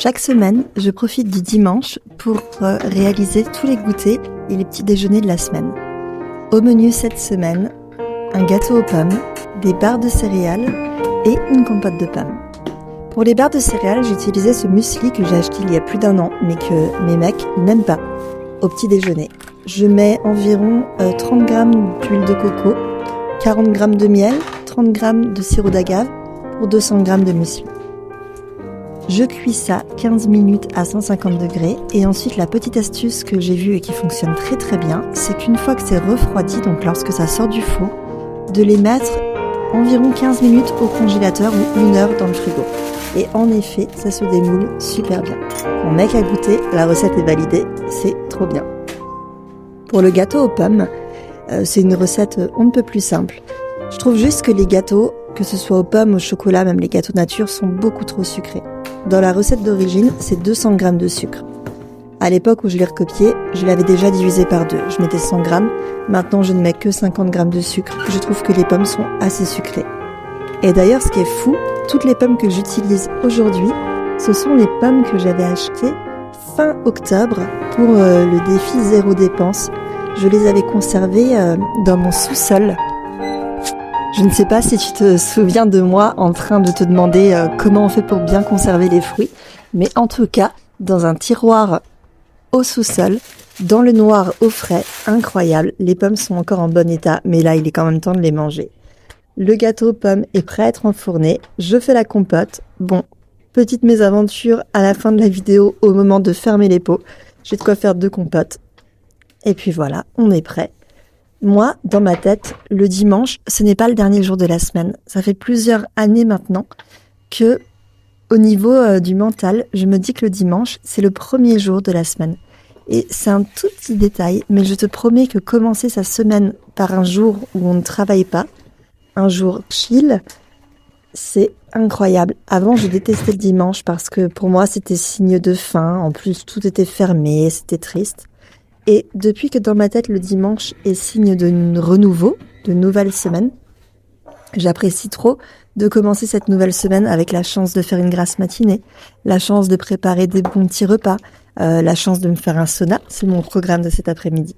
Chaque semaine, je profite du dimanche pour réaliser tous les goûters et les petits déjeuners de la semaine. Au menu cette semaine, un gâteau aux pommes, des barres de céréales et une compote de pommes. Pour les barres de céréales, j'ai utilisé ce muesli que j'ai acheté il y a plus d'1 an, mais que mes mecs n'aiment pas, au petit déjeuner. Je mets environ 30 g d'huile de coco, 40 g de miel, 30 g de sirop d'agave pour 200 g de muesli. Je cuis ça 15 minutes à 150 degrés et ensuite la petite astuce que j'ai vue et qui fonctionne très très bien, c'est qu'une fois que c'est refroidi, donc lorsque ça sort du four, de les mettre environ 15 minutes au congélateur ou 1 heure dans le frigo. Et en effet, ça se démoule super bien. Mon mec a goûté, la recette est validée, c'est trop bien. Pour le gâteau aux pommes, c'est une recette on ne peut plus simple. Je trouve juste que les gâteaux, que ce soit aux pommes, au chocolat, même les gâteaux nature, sont beaucoup trop sucrés. Dans la recette d'origine, c'est 200 g de sucre. À l'époque où je l'ai recopié, je l'avais déjà divisé par 2. Je mettais 100 g, maintenant je ne mets que 50 g de sucre. Je trouve que les pommes sont assez sucrées. Et d'ailleurs, ce qui est fou, toutes les pommes que j'utilise aujourd'hui, ce sont les pommes que j'avais achetées fin octobre pour le défi zéro dépense. Je les avais conservées dans mon sous-sol. Je ne sais pas si tu te souviens de moi en train de te demander comment on fait pour bien conserver les fruits, mais en tout cas, dans un tiroir au sous-sol, dans le noir au frais, incroyable. Les pommes sont encore en bon état, mais là, il est quand même temps de les manger. Le gâteau aux pommes est prêt à être enfourné, je fais la compote. Bon, petite mésaventure à la fin de la vidéo au moment de fermer les pots. J'ai de quoi faire 2 compotes. Et puis voilà, on est prêt. Moi, dans ma tête, le dimanche, ce n'est pas le dernier jour de la semaine. Ça fait plusieurs années maintenant que, au niveau du mental, je me dis que le dimanche, c'est le premier jour de la semaine. Et c'est un tout petit détail, mais je te promets que commencer sa semaine par un jour où on ne travaille pas, un jour chill, c'est incroyable. Avant, je détestais le dimanche parce que pour moi, c'était signe de fin. En plus, tout était fermé, c'était triste. Et depuis que dans ma tête, le dimanche est signe de renouveau, de nouvelle semaine, j'apprécie trop de commencer cette nouvelle semaine avec la chance de faire une grasse matinée, la chance de préparer des bons petits repas, la chance de me faire un sauna, c'est mon programme de cet après-midi.